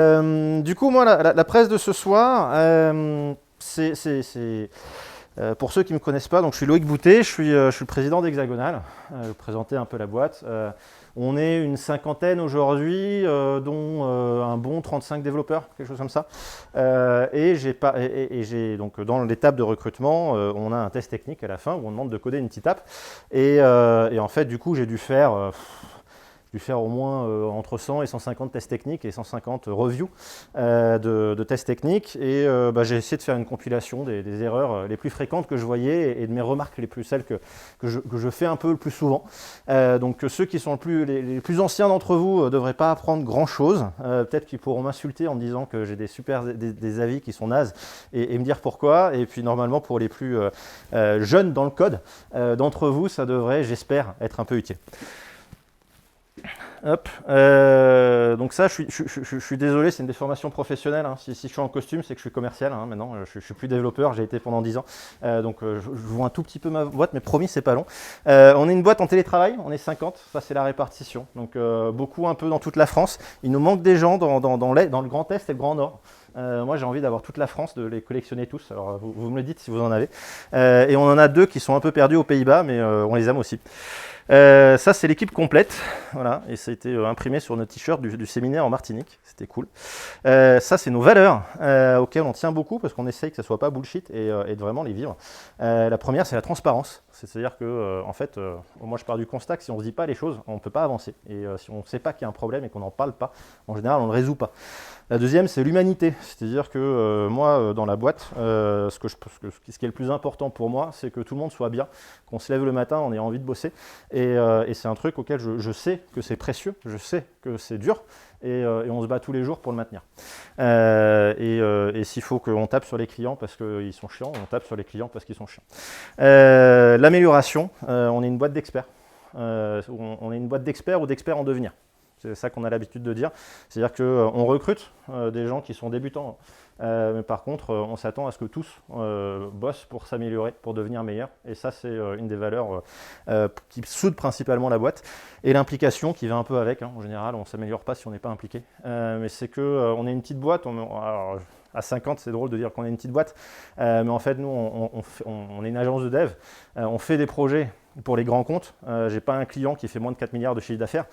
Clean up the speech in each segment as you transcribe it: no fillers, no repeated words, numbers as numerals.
Du coup, moi, la presse de ce soir, pour ceux qui ne me connaissent pas, donc je suis Loïc Boutet, je suis le président d'Hexagonal, présenter un peu la boîte. On est une cinquantaine aujourd'hui, dont un bon 35 développeurs, quelque chose comme ça. Donc dans l'étape de recrutement, on a un test technique à la fin où on demande de coder une petite app. Et en fait, du coup, j'ai dû faire au moins entre 100 et 150 tests techniques et 150 reviews de tests techniques. Et j'ai essayé de faire une compilation des erreurs les plus fréquentes que je voyais et de mes remarques celles que je fais un peu le plus souvent. Donc ceux qui sont les plus anciens d'entre vous ne devraient pas apprendre grand-chose. Peut-être qu'ils pourront m'insulter en me disant que j'ai des avis qui sont nazes et me dire pourquoi. Et puis normalement pour les plus jeunes dans le code d'entre vous, ça devrait, j'espère, être un peu utile. Hop. Donc ça, je suis désolé, c'est une déformation professionnelle. Hein. Si je suis en costume, c'est que je suis commercial. Hein. Maintenant, je suis plus développeur, j'ai été pendant 10 ans. Je vois un tout petit peu ma boîte, mais promis, c'est pas long. On est une boîte en télétravail, on est 50, ça c'est la répartition. Donc beaucoup un peu dans toute la France. Il nous manque des gens dans le Grand Est et le Grand Nord. Moi, j'ai envie d'avoir toute la France, de les collectionner tous. Alors, vous me le dites si vous en avez. Et on en a 2 qui sont un peu perdus aux Pays-Bas, mais on les aime aussi. Ça, c'est l'équipe complète, voilà, et ça a été imprimé sur notre t-shirt du séminaire en Martinique, c'était cool. Ça, c'est nos valeurs auxquelles on tient beaucoup parce qu'on essaye que ça soit pas bullshit et de vraiment les vivre. La première, c'est la transparence, c'est-à-dire que, en fait, moi je pars du constat que si on ne se dit pas les choses, on ne peut pas avancer. Et si on ne sait pas qu'il y a un problème et qu'on n'en parle pas, en général, on ne le résout pas. La deuxième, c'est l'humanité, c'est-à-dire que moi, dans la boîte, ce qui est le plus important pour moi, c'est que tout le monde soit bien, qu'on se lève le matin en ayant envie de bosser. Et c'est un truc auquel je sais que c'est précieux, je sais que c'est dur, et on se bat tous les jours pour le maintenir. Et s'il faut qu'on tape sur les clients parce qu'ils sont chiants, on tape sur les clients parce qu'ils sont chiants. L'amélioration, on est une boîte d'experts. On est une boîte d'experts ou d'experts en devenir. C'est ça qu'on a l'habitude de dire. C'est-à-dire qu'on recrute des gens qui sont débutants. Mais par contre, on s'attend à ce que tous bossent pour s'améliorer, pour devenir meilleurs. Et ça, c'est une des valeurs qui soude principalement la boîte. Et l'implication qui va un peu avec. Hein. En général, on ne s'améliore pas si on n'est pas impliqué. Mais c'est qu'on est une petite boîte. Alors, à 50, c'est drôle de dire qu'on est une petite boîte. Mais en fait, nous, on est une agence de dev. On fait des projets pour les grands comptes. J'ai pas un client qui fait moins de 4 milliards de chiffre d'affaires.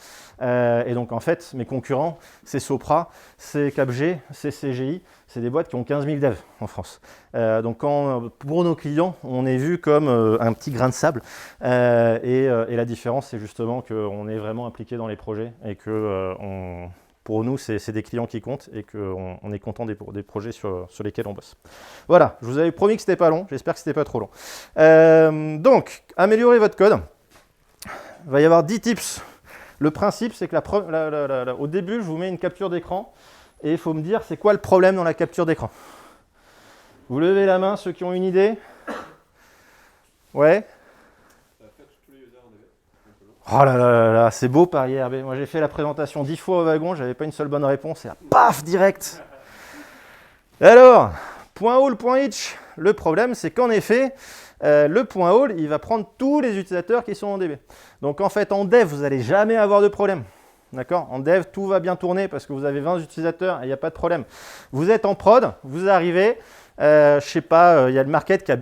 Et donc, en fait, mes concurrents, c'est Sopra, c'est Capg, c'est CGI. C'est des boîtes qui ont 15 000 devs en France. Donc, pour nos clients, on est vu comme un petit grain de sable. Et la différence, c'est justement qu'on est vraiment impliqué dans les projets et que pour nous, c'est des clients qui comptent et qu'on est content des projets sur lesquels on bosse. Voilà, je vous avais promis que c'était pas long, j'espère que c'était pas trop long. Donc, améliorez votre code. Il va y avoir 10 tips. Le principe, c'est que au début, je vous mets une capture d'écran et il faut me dire c'est quoi le problème dans la capture d'écran. Vous levez la main, ceux qui ont une idée. Ouais. Oh là là là là, c'est beau par IRB. Moi, j'ai fait la présentation 10 fois au wagon, j'avais pas une seule bonne réponse, et là, paf, direct. Alors, point all, point each. Le problème, c'est qu'en effet, le point all, il va prendre tous les utilisateurs qui sont en DB. Donc, en fait, en dev, vous n'allez jamais avoir de problème. D'accord? En dev, tout va bien tourner parce que vous avez 20 utilisateurs et il n'y a pas de problème. Vous êtes en prod, vous arrivez. Je sais pas, il y a le market qui a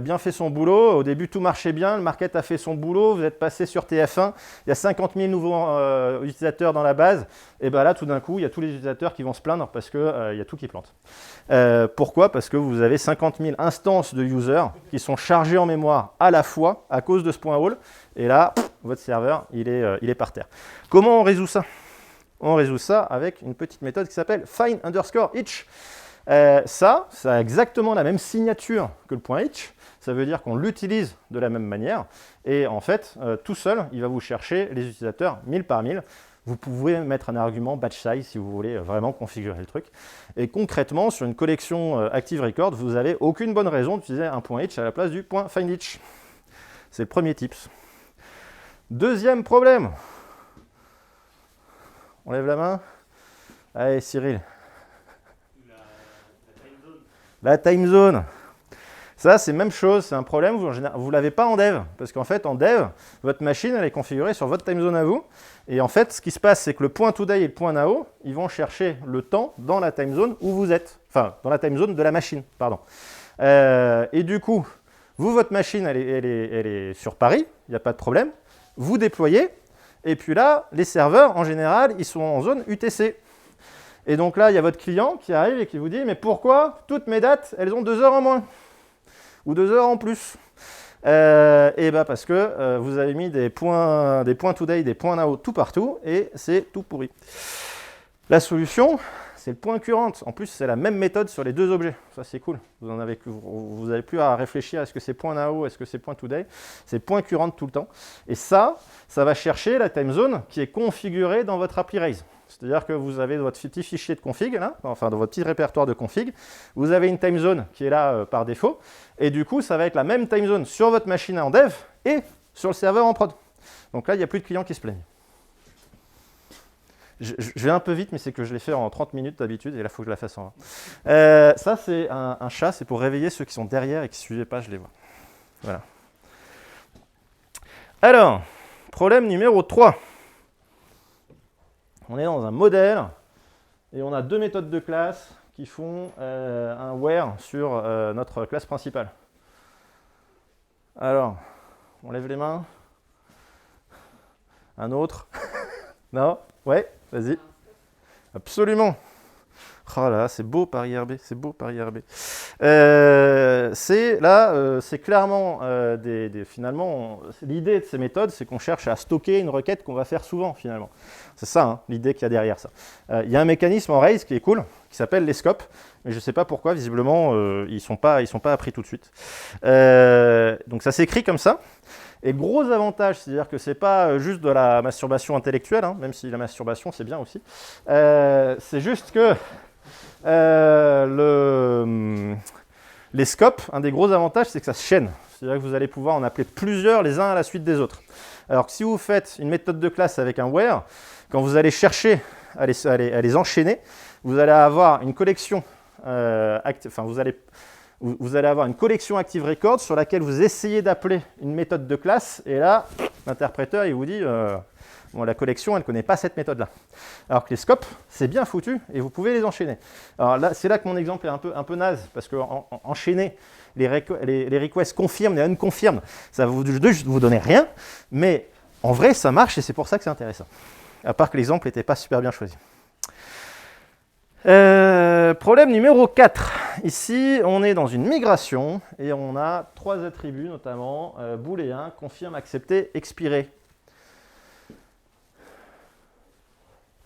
bien fait son boulot. Au début, tout marchait bien. Le market a fait son boulot. Vous êtes passé sur TF1. Il y a 50 000 nouveaux utilisateurs dans la base. Et bien là, tout d'un coup, il y a tous les utilisateurs qui vont se plaindre parce qu'il y a tout qui plante. Pourquoi? Parce que vous avez 50 000 instances de users qui sont chargées en mémoire à la fois à cause de ce point all. Et là, votre serveur, il est par terre. Comment on résout ça? On résout ça avec une petite méthode qui s'appelle find_each. Ça a exactement la même signature que le point each. Ça veut dire qu'on l'utilise de la même manière. Et en fait, tout seul, il va vous chercher les utilisateurs 1000 par 1000. Vous pouvez mettre un argument batch size si vous voulez vraiment configurer le truc. Et concrètement, sur une collection Active Record, vous n'avez aucune bonne raison d'utiliser un point each à la place du point find each. C'est le premier tips. Deuxième problème. On lève la main. Allez, Cyril. La time zone. Ça, c'est même chose, c'est un problème, vous ne l'avez pas en dev, parce qu'en fait, en dev, votre machine, elle est configurée sur votre time zone à vous, et en fait, ce qui se passe, c'est que le point today et le point now, ils vont chercher le temps dans la time zone où vous êtes, enfin, dans la time zone de la machine, pardon. Et du coup, vous, votre machine, elle est sur Paris, il n'y a pas de problème, vous déployez, et puis là, les serveurs, en général, ils sont en zone UTC. Et donc là, il y a votre client qui arrive et qui vous dit « Mais pourquoi toutes mes dates, elles ont 2 heures en moins ?» ou 2 heures en plus. Et bah parce que vous avez mis des points today, des points now tout partout, et c'est tout pourri. La solution, c'est le point current. En plus, c'est la même méthode sur les 2 objets. Ça, c'est cool. Vous n'avez plus à réfléchir, est-ce que c'est point now, est-ce que c'est point today. C'est point current tout le temps. Et ça va chercher la time zone qui est configurée dans votre appli Rails. C'est-à-dire que vous avez votre petit fichier de config, là, enfin dans votre petit répertoire de config, vous avez une time zone qui est là par défaut, et du coup, ça va être la même time zone sur votre machine en dev et sur le serveur en prod. Donc là, il n'y a plus de clients qui se plaignent. Je vais un peu vite, mais c'est que je l'ai fait en 30 minutes d'habitude, et là, il faut que je la fasse en 20. Ça, c'est un chat, c'est pour réveiller ceux qui sont derrière et qui ne suivaient pas, je les vois. Voilà. Alors, problème numéro 3. On est dans un modèle et on a 2 méthodes de classe qui font un where sur notre classe principale. Alors, on lève les mains. Un autre. Non? Ouais, vas-y. Absolument. Oh là, c'est beau par IRB, c'est beau par IRB. C'est clairement finalement, l'idée de ces méthodes, c'est qu'on cherche à stocker une requête qu'on va faire souvent finalement. C'est ça, hein, l'idée qu'il y a derrière ça. Il y a un mécanisme en Rails qui est cool, qui s'appelle les scopes, mais je ne sais pas pourquoi, visiblement, ils sont pas appris tout de suite. Donc ça s'écrit comme ça. Et gros avantage, c'est-à-dire que ce n'est pas juste de la masturbation intellectuelle, hein, même si la masturbation c'est bien aussi. C'est juste que les scopes, un des gros avantages, c'est que ça se chaîne. C'est-à-dire que vous allez pouvoir en appeler plusieurs les uns à la suite des autres. Alors que si vous faites une méthode de classe avec un where, quand vous allez chercher à les enchaîner, vous allez avoir une collection vous allez avoir une collection Active Record sur laquelle vous essayez d'appeler une méthode de classe, et là, l'interpréteur il vous dit bon, la collection elle ne connaît pas cette méthode-là. Alors que les scopes, c'est bien foutu et vous pouvez les enchaîner. Alors là, c'est là que mon exemple est un peu naze, parce que enchaîner les requests confirment et unconfirment, ça va juste vous donner rien, mais en vrai ça marche et c'est pour ça que c'est intéressant. À part que l'exemple n'était pas super bien choisi. Problème numéro 4. Ici, on est dans une migration et on a 3 attributs, notamment booléen, confirme, accepter, expirer.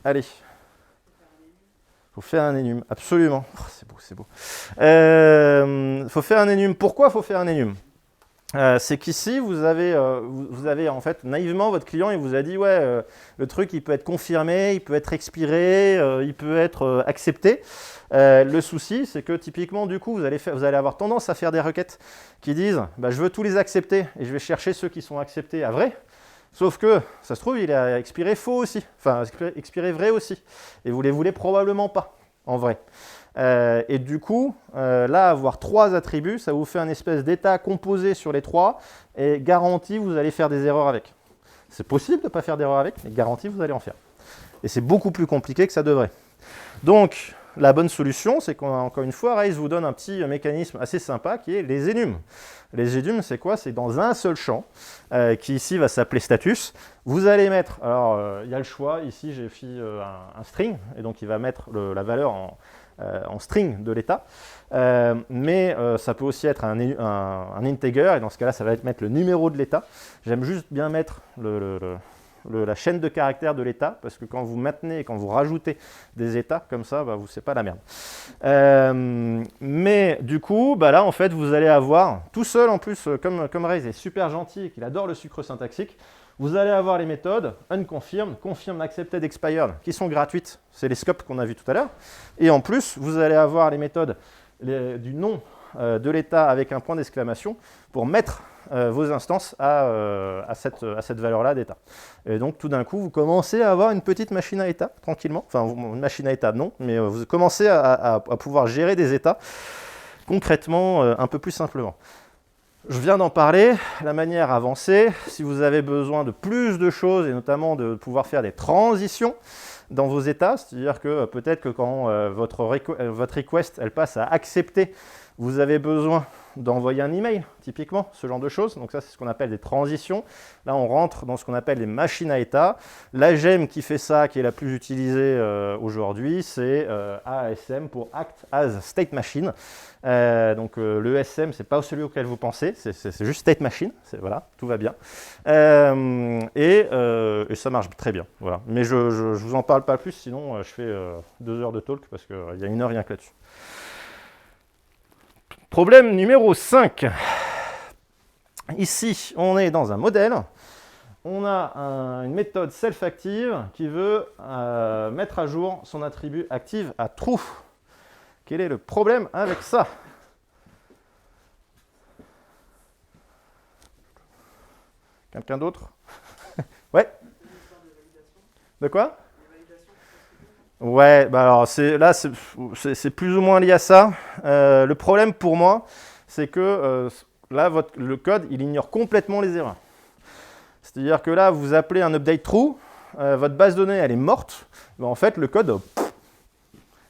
Allez. Il faut faire un enum, absolument. Oh, c'est beau, c'est beau. Il faut faire un enum. Pourquoi il faut faire un enum? C'est qu'ici, vous avez en fait naïvement votre client, il vous a dit ouais, le truc il peut être confirmé, il peut être expiré, il peut être accepté. Le souci, c'est que typiquement du coup, vous allez avoir tendance à faire des requêtes qui disent bah, je veux tous les accepter et je vais chercher ceux qui sont acceptés à vrai. Sauf que ça se trouve, il a expiré faux aussi, enfin expiré vrai aussi, et vous les voulez probablement pas en vrai. Et du coup, là, avoir 3 attributs, ça vous fait un espèce d'état composé sur les 3, et garanti, vous allez faire des erreurs avec. C'est possible de ne pas faire d'erreurs avec, mais garanti, vous allez en faire. Et c'est beaucoup plus compliqué que ça devrait. Donc, la bonne solution, c'est qu'encore une fois, Rails vous donne un petit mécanisme assez sympa qui est les enums. Les enums, c'est quoi? C'est dans un seul champ, qui ici va s'appeler status. Vous allez mettre, alors il y a le choix, ici j'ai fait un string, et donc il va mettre la valeur en string de l'état, mais ça peut aussi être un integer, et dans ce cas-là, ça va mettre le numéro de l'état. J'aime juste bien mettre la chaîne de caractères de l'état, parce que quand vous maintenez, quand vous rajoutez des états comme ça, bah, c'est pas la merde. Mais du coup, bah là en fait, vous allez avoir tout seul en plus, comme Rails est super gentil et qu'il adore le sucre syntaxique, vous allez avoir les méthodes unconfirmed, confirmed, accepted, expired, qui sont gratuites. C'est les scopes qu'on a vus tout à l'heure. Et en plus, vous allez avoir les méthodes du nom de l'état avec un point d'exclamation pour mettre vos instances à cette valeur-là d'état. Et donc, tout d'un coup, vous commencez à avoir une petite machine à état, tranquillement. Enfin, une machine à état, non, mais vous commencez à pouvoir gérer des états concrètement, un peu plus simplement. Je viens d'en parler, la manière avancée, si vous avez besoin de plus de choses et notamment de pouvoir faire des transitions dans vos états, c'est-à-dire que peut-être que quand votre request elle passe à accepter, vous avez besoin d'envoyer un email, typiquement, ce genre de choses. Donc ça, c'est ce qu'on appelle des transitions. Là, on rentre dans ce qu'on appelle les machines à état. La gemme qui fait ça, qui est la plus utilisée aujourd'hui, c'est ASM pour Act as State Machine. Donc le SM, c'est pas celui auquel vous pensez, c'est juste State Machine. Voilà, tout va bien. Et ça marche très bien. Voilà. Mais je vous en parle pas plus, sinon je fais 2 heures de talk parce qu'il y a 1 heure rien que là-dessus. Problème numéro 5. Ici, on est dans un modèle. On a une méthode self-active qui veut mettre à jour son attribut active à true. Quel est le problème avec ça? Quelqu'un d'autre? Ouais. De quoi? Ouais, bah alors là c'est plus ou moins lié à ça. Le problème pour moi, c'est que là le code il ignore complètement les erreurs. C'est-à-dire que là vous appelez un update true, votre base de données elle est morte. Ben, en fait le code,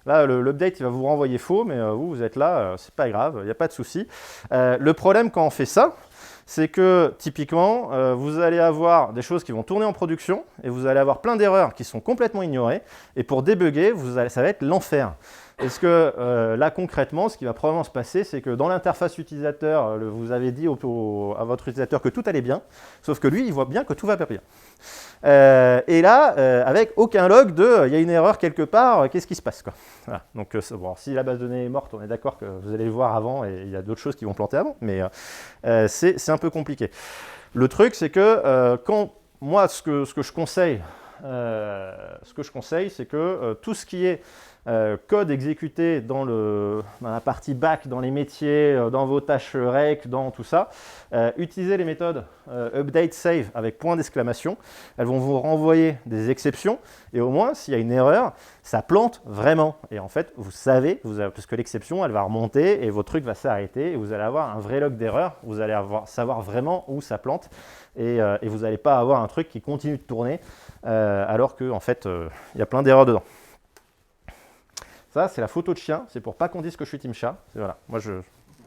là l'update il va vous renvoyer faux, mais vous êtes là, c'est pas grave, il n'y a pas de souci. Le problème quand on fait ça, c'est que typiquement, vous allez avoir des choses qui vont tourner en production et vous allez avoir plein d'erreurs qui sont complètement ignorées. Et pour débugger, ça va être l'enfer. Est-ce que là, concrètement, ce qui va probablement se passer, c'est que dans l'interface utilisateur, vous avez dit à votre utilisateur que tout allait bien, sauf que lui, il voit bien que tout va pas bien. Et là, avec aucun log de il y a une erreur quelque part, qu'est-ce qui se passe quoi. Voilà. Donc, bon, si la base de données est morte, on est d'accord que vous allez le voir avant et il y a d'autres choses qui vont planter avant, mais c'est un peu compliqué. Le truc, c'est que quand moi, ce que je conseille, c'est que tout ce qui est code exécuté dans la partie back, dans les métiers, dans vos tâches rec, dans tout ça, utilisez les méthodes update save avec point d'exclamation. Elles vont vous renvoyer des exceptions et au moins s'il y a une erreur, ça plante vraiment. Et en fait, vous savez, parce que l'exception, elle va remonter et votre truc va s'arrêter et vous allez avoir un vrai log d'erreur. Vous allez savoir vraiment où ça plante et vous n'allez pas avoir un truc qui continue de tourner alors qu'en en fait, il y a plein d'erreurs dedans. Ça, c'est la photo de chien. C'est pour pas qu'on dise que je suis team chat. Voilà. Moi, il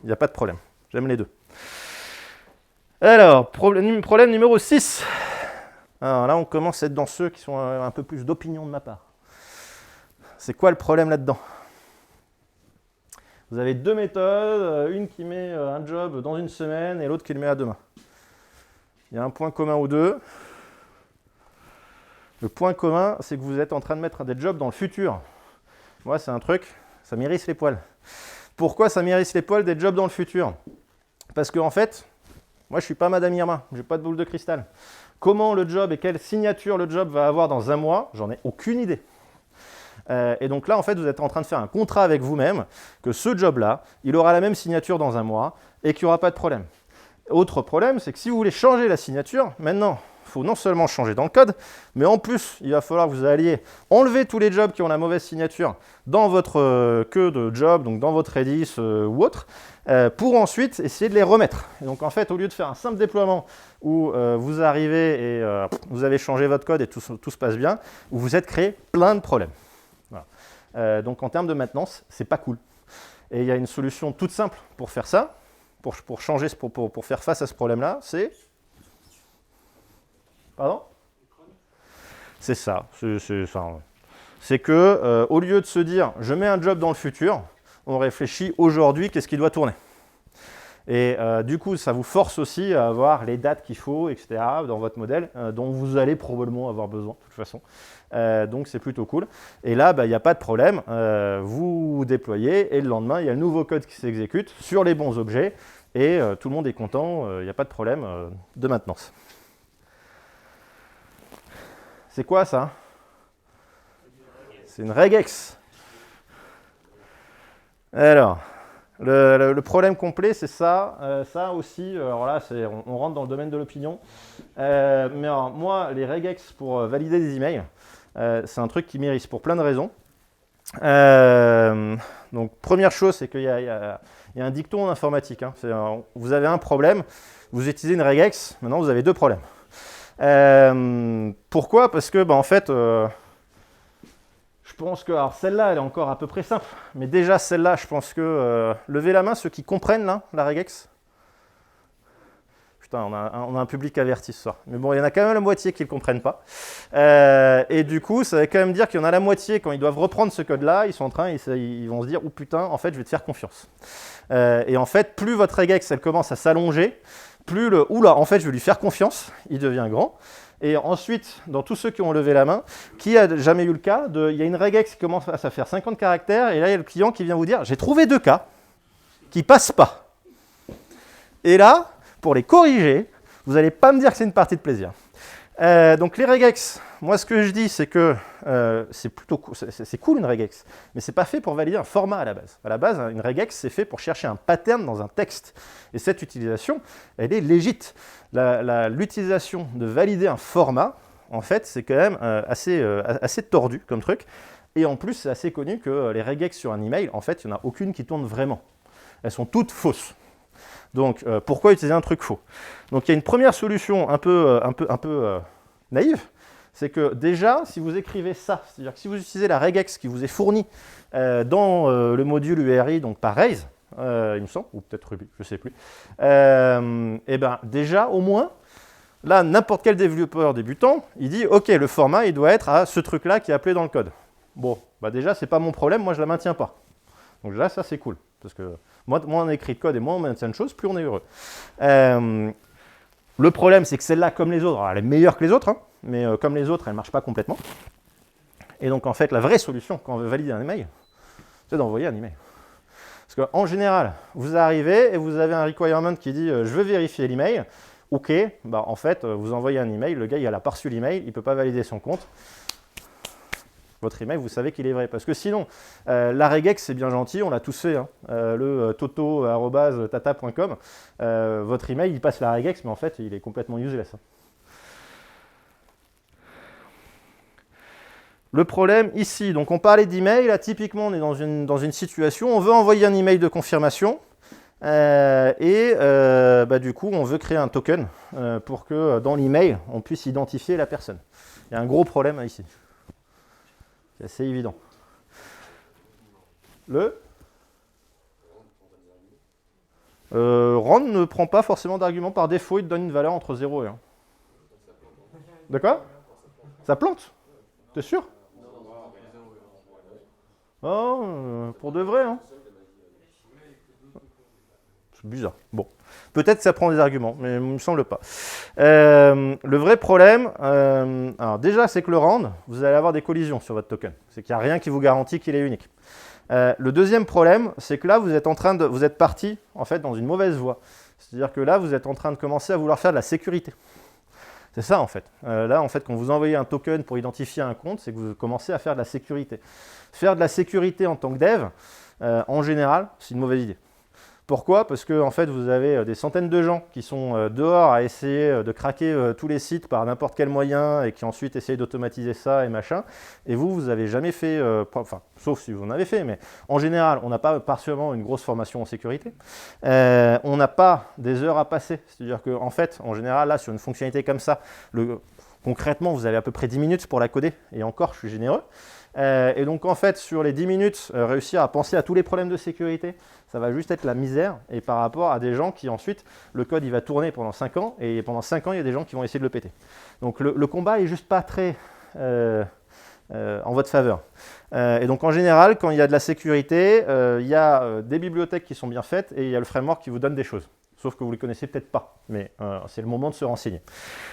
n'y a pas de problème. J'aime les deux. Alors, problème numéro 6. Alors là, on commence à être dans ceux qui sont un peu plus d'opinion de ma part. C'est quoi le problème là-dedans? Vous avez 2 méthodes, une qui met un job dans 1 semaine et l'autre qui le met à demain. Il y a un point commun aux deux. Le point commun, c'est que vous êtes en train de mettre des jobs dans le futur. Moi, c'est un truc, ça m'irrisse les poils. Pourquoi ça m'irrisse les poils des jobs dans le futur? Parce qu'en fait, moi, je ne suis pas Madame Irma, je n'ai pas de boule de cristal. Comment le job et quelle signature le job va avoir dans 1 mois, j'en ai aucune idée. Et donc là, en fait, vous êtes en train de faire un contrat avec vous-même que ce job-là, il aura la même signature dans 1 mois et qu'il n'y aura pas de problème. Autre problème, c'est que si vous voulez changer la signature, maintenant, il faut non seulement changer dans le code, mais en plus, il va falloir que vous alliez enlever tous les jobs qui ont la mauvaise signature dans votre queue de job, donc dans votre Redis ou autre, pour ensuite essayer de les remettre. Et donc en fait, au lieu de faire un simple déploiement où vous arrivez et vous avez changé votre code et tout se passe bien, vous vous êtes créé plein de problèmes. Voilà. Donc en termes de maintenance, c'est pas cool. Et il y a une solution toute simple pour faire ça, pour changer, pour faire face à ce problème-là, c'est... Pardon? C'est ça. C'est que au lieu de se dire je mets un job dans le futur, on réfléchit aujourd'hui qu'est-ce qui doit tourner. Et du coup, ça vous force aussi à avoir les dates qu'il faut, etc. dans votre modèle, dont vous allez probablement avoir besoin de toute façon. Donc c'est plutôt cool. Et là, il n'y a pas de problème. Vous déployez et le lendemain, il y a le nouveau code qui s'exécute sur les bons objets et tout le monde est content. Il n'y a pas de problème de maintenance. C'est quoi ça? C'est une regex. Alors, le problème complet, c'est ça. Ça aussi, alors là, on rentre dans le domaine de l'opinion. Mais alors, moi, les regex pour valider des emails, c'est un truc qui m'irrisse pour plein de raisons. Donc, première chose, c'est qu'il y a un dicton en informatique. Hein. Vous avez un problème, vous utilisez une regex, maintenant vous avez deux problèmes. Pourquoi? Parce que, en fait, je pense que, alors celle-là, elle est encore à peu près simple, mais déjà celle-là, je pense que, levez la main ceux qui comprennent là, la regex. Putain, on a un public averti ce soir. Mais bon, il y en a quand même la moitié qui ne le comprennent pas. Et du coup, ça veut quand même dire qu'il y en a la moitié, quand ils doivent reprendre ce code-là, ils vont se dire, oh putain, en fait, je vais te faire confiance. Et en fait, plus votre regex, elle commence à s'allonger, plus oula, en fait, je vais lui faire confiance, il devient grand. Et ensuite, dans tous ceux qui ont levé la main, qui a jamais eu le cas, il y a une regex qui commence à faire 50 caractères, et là, il y a le client qui vient vous dire, j'ai trouvé 2 cas qui ne passent pas. Et là, pour les corriger, vous n'allez pas me dire que c'est une partie de plaisir. Donc les regex, moi ce que je dis, c'est que c'est plutôt c'est cool une regex, mais c'est pas fait pour valider un format à la base. À la base, une regex, c'est fait pour chercher un pattern dans un texte. Et cette utilisation, elle est légite. L'utilisation de valider un format, en fait, c'est quand même assez tordu comme truc. Et en plus, c'est assez connu que les regex sur un email, en fait, il n'y en a aucune qui tourne vraiment. Elles sont toutes fausses. Donc, pourquoi utiliser un truc faux? Donc, il y a une première solution un peu naïve, c'est que déjà, si vous écrivez ça, c'est-à-dire que si vous utilisez la regex qui vous est fournie dans le module URI, donc par Rails, il me semble, ou peut-être Ruby, je ne sais plus, et bien déjà, au moins, là, n'importe quel développeur débutant, il dit, OK, le format, il doit être à ce truc-là qui est appelé dans le code. Bon, bah déjà, ce n'est pas mon problème, moi, je ne la maintiens pas. Donc là, ça, c'est cool, parce que moins on écrit de code et moins on maintient de choses, plus on est heureux. Le problème, c'est que celle-là, comme les autres, alors elle est meilleure que les autres, hein, mais comme les autres, elle ne marche pas complètement. Et donc, en fait, la vraie solution, quand on veut valider un email, c'est d'envoyer un email. Parce qu'en général, vous arrivez et vous avez un requirement qui dit « je veux vérifier l'email ». OK, bah, en fait, vous envoyez un email, le gars, il n'a pas reçu l'email, il ne peut pas valider son compte. Votre email, vous savez qu'il est vrai. Parce que sinon, la regex, c'est bien gentil, on l'a tous fait, hein, le toto@tata.com. Votre email, il passe la regex, mais en fait, il est complètement useless. Le problème ici, donc on parlait d'email, là typiquement on est dans une situation, on veut envoyer un email de confirmation, du coup on veut créer un token pour que dans l'email, on puisse identifier la personne. Il y a un gros problème ici. C'est assez évident. Rand ne prend pas forcément d'argument par défaut, il te donne une valeur entre 0 et 1. De quoi? Ça plante? T'es sûr? Oh, pour de vrai, hein? C'est bizarre. Bon, peut-être que ça prend des arguments, mais il ne me semble pas. Le vrai problème, alors déjà, c'est que le rand, vous allez avoir des collisions sur votre token. C'est qu'il n'y a rien qui vous garantit qu'il est unique. Le deuxième problème, c'est que là, vous êtes parti en fait dans une mauvaise voie. C'est-à-dire que là, vous êtes en train de commencer à vouloir faire de la sécurité. C'est ça en fait. Là, en fait, quand vous envoyez un token pour identifier un compte, c'est que vous commencez à faire de la sécurité. Faire de la sécurité en tant que dev, en général, c'est une mauvaise idée. Pourquoi? Parce que en fait, vous avez des centaines de gens qui sont dehors à essayer de craquer tous les sites par n'importe quel moyen et qui ensuite essayent d'automatiser ça et machin. Et vous n'avez jamais fait, enfin, sauf si vous en avez fait, mais en général, on n'a pas partiellement une grosse formation en sécurité. On n'a pas des heures à passer. C'est-à-dire qu'en fait, en général, là, sur une fonctionnalité comme ça, concrètement, vous avez à peu près 10 minutes pour la coder. Et encore, je suis généreux. Et donc en fait, sur les 10 minutes, réussir à penser à tous les problèmes de sécurité, ça va juste être la misère. Et par rapport à des gens qui ensuite, le code il va tourner pendant 5 ans, et pendant 5 ans, il y a des gens qui vont essayer de le péter. Donc le combat est juste pas très en votre faveur. Et donc en général, quand il y a de la sécurité, il y a des bibliothèques qui sont bien faites, et il y a le framework qui vous donne des choses. Sauf que vous ne les connaissez peut-être pas, mais c'est le moment de se renseigner.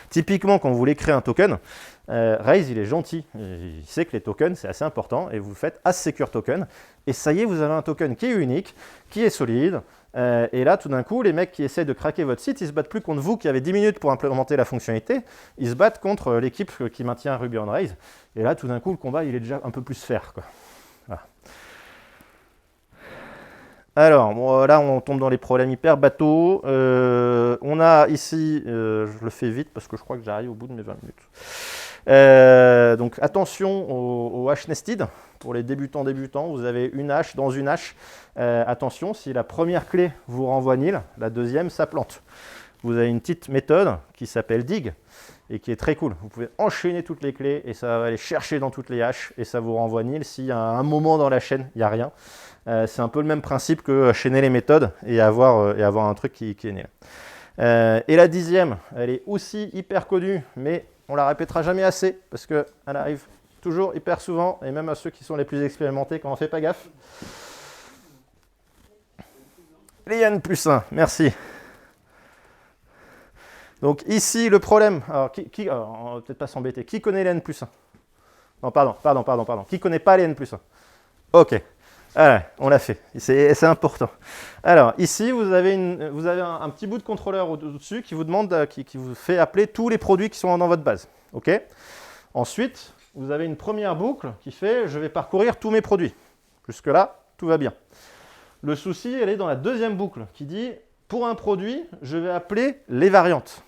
Typiquement, quand vous voulez créer un token, Rails, il est gentil, il sait que les tokens, c'est assez important, et vous faites as-secure token, et ça y est, vous avez un token qui est unique, qui est solide, et là, tout d'un coup, les mecs qui essaient de craquer votre site, ils se battent plus contre vous qui avez 10 minutes pour implémenter la fonctionnalité, ils se battent contre l'équipe qui maintient Ruby on Rails, et là, tout d'un coup, le combat, il est déjà un peu plus fair, quoi. Voilà. Alors, bon, là, on tombe dans les problèmes hyper bateaux. On a ici, je le fais vite parce que je crois que j'arrive au bout de mes 20 minutes. Donc, attention au hash nested, pour les débutants, vous avez une hache dans une hache. Attention, si la première clé vous renvoie nil, la deuxième, ça plante. Vous avez une petite méthode qui s'appelle dig et qui est très cool. Vous pouvez enchaîner toutes les clés et ça va aller chercher dans toutes les haches et ça vous renvoie nil. S'il y a un moment dans la chaîne, il n'y a rien. C'est un peu le même principe que chaîner les méthodes et avoir un truc qui est nil. Et la 10e, elle est aussi hyper connue, mais on la répétera jamais assez parce qu'elle arrive toujours hyper souvent, et même à ceux qui sont les plus expérimentés quand on ne fait pas gaffe. Les n+1, merci. Donc ici, le problème, alors, on va peut-être pas s'embêter, qui connaît les n+1? Non, pardon. Qui connaît pas les n+1? Ok, voilà, on l'a fait, c'est important. Alors ici, vous avez un petit bout de contrôleur au-dessus qui vous demande, qui vous fait appeler tous les produits qui sont dans votre base. Ok. Ensuite, vous avez une première boucle qui fait « je vais parcourir tous mes produits ». Jusque-là, tout va bien. Le souci, elle est dans la deuxième boucle qui dit « pour un produit, je vais appeler les variantes ».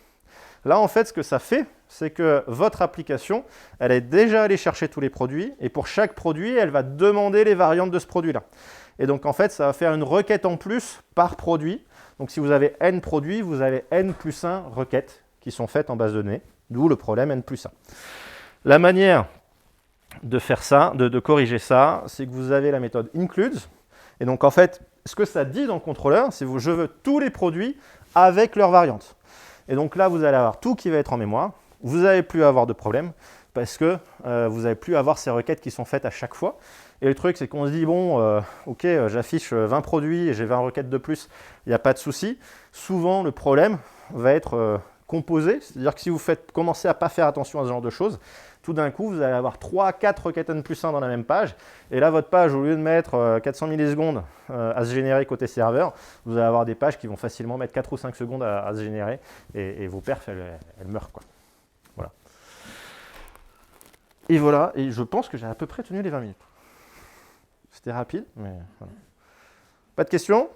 Là, en fait, ce que ça fait, c'est que votre application, elle est déjà allée chercher tous les produits et pour chaque produit, elle va demander les variantes de ce produit-là. Et donc, en fait, ça va faire une requête en plus par produit. Donc, si vous avez n produits, vous avez n+1 requêtes qui sont faites en base de données, d'où le problème n+1. La manière de faire ça, de corriger ça, c'est que vous avez la méthode includes. Et donc, en fait, ce que ça dit dans le contrôleur, c'est que je veux tous les produits avec leurs variantes. Et donc là, vous allez avoir tout qui va être en mémoire. Vous n'allez plus avoir de problème parce que vous n'allez plus avoir ces requêtes qui sont faites à chaque fois. Et le truc, c'est qu'on se dit, bon, ok, j'affiche 20 produits et j'ai 20 requêtes de plus, il n'y a pas de souci. Souvent, le problème va être composé, c'est-à-dire que si vous commencez à ne pas faire attention à ce genre de choses, tout d'un coup, vous allez avoir 3-4 requêtes n+1 dans la même page. Et là, votre page, au lieu de mettre 400 millisecondes à se générer côté serveur, vous allez avoir des pages qui vont facilement mettre 4 ou 5 secondes à se générer. Et vos perfs, elles meurent, quoi. Voilà. Et voilà. Et je pense que j'ai à peu près tenu les 20 minutes. C'était rapide, mais voilà. Pas de questions ?